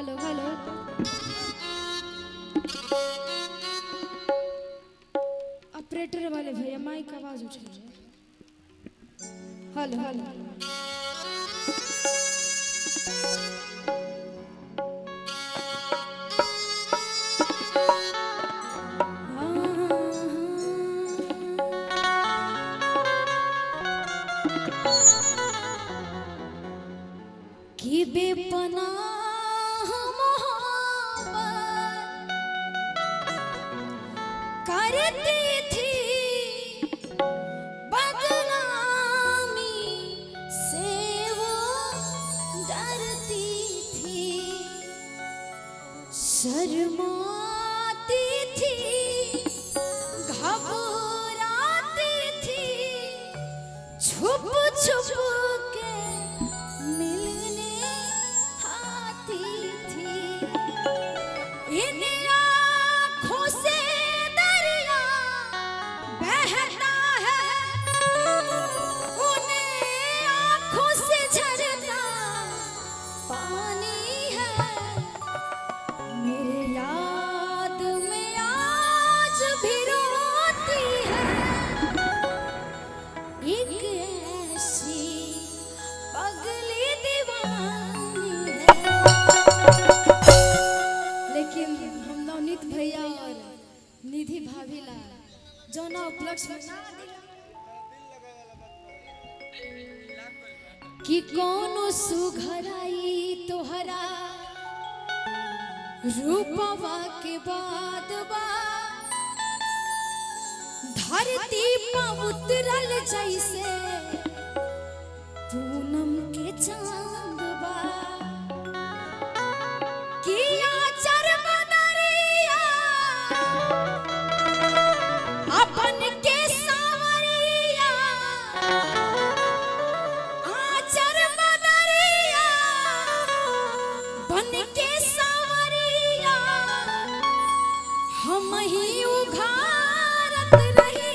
Hello hello operator वाले भैया mic आवाज उठाइए। हेलो हेलो कि बेपनाह मोहब्बत करती थी बदनामी से वो डरती थी शर्माती थी घबराती थी छुप छुप के मिलने आती थी इन आँखों से दरिया बहता है उन आँखों से झरता पानी है मेरे याद में आज भी रोती है एक ऐसी पगली दीवानी है। लेकिन हम नवनीत भैया और निधि भाभी ला जौना उपलक्ष्य में ना दिला कि कौनो सुघराई तोहरा रूपवा के बाद बा धरती पर उतरल जैसे पूनम के चांद बा किया चरमनरिया अपन के सावरिया आचर मनरिया बन के सावरिया हम ही उघारत रही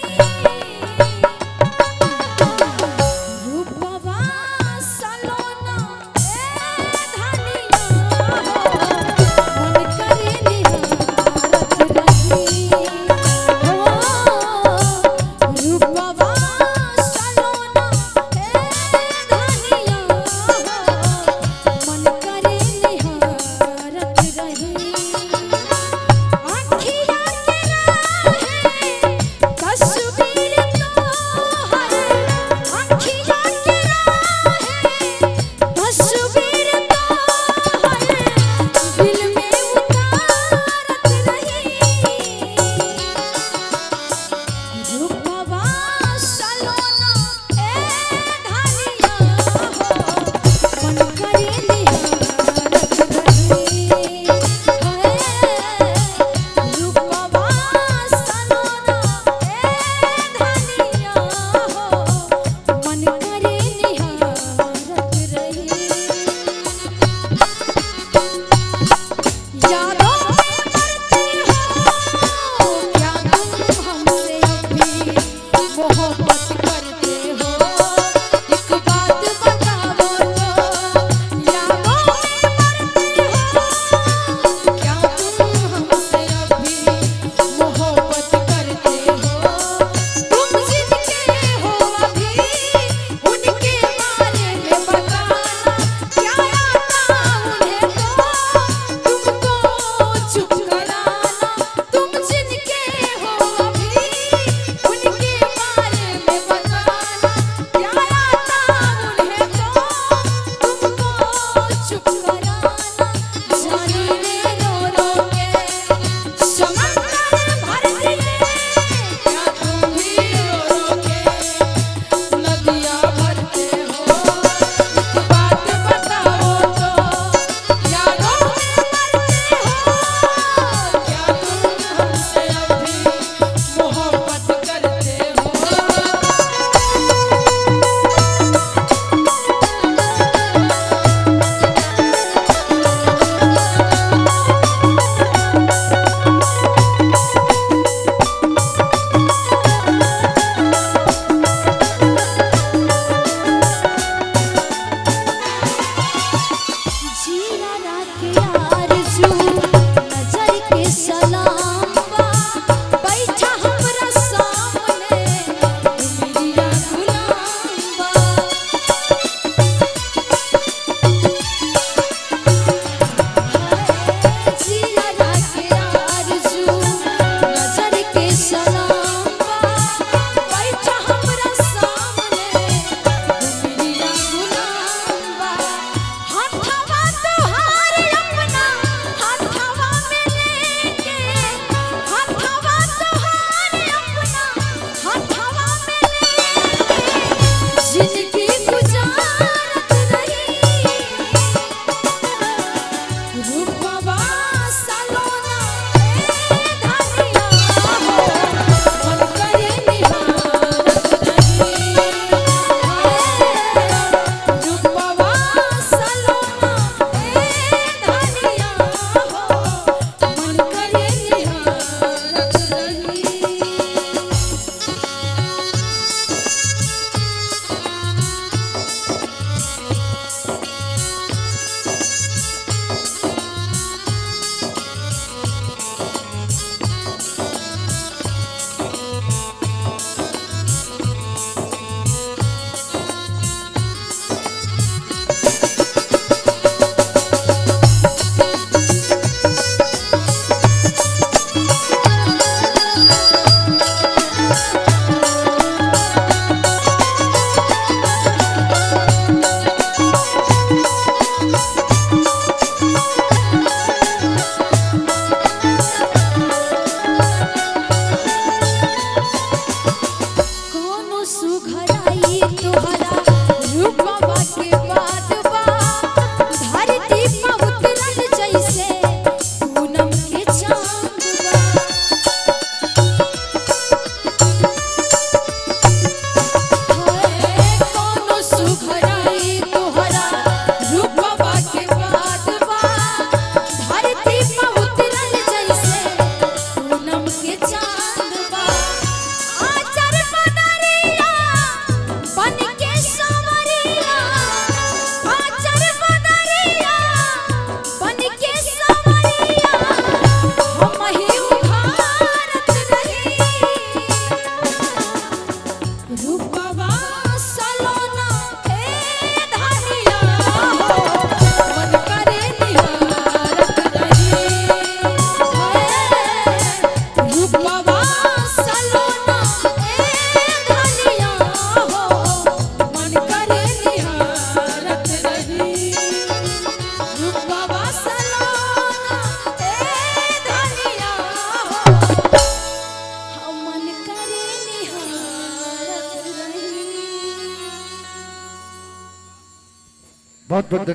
बहुत बहुत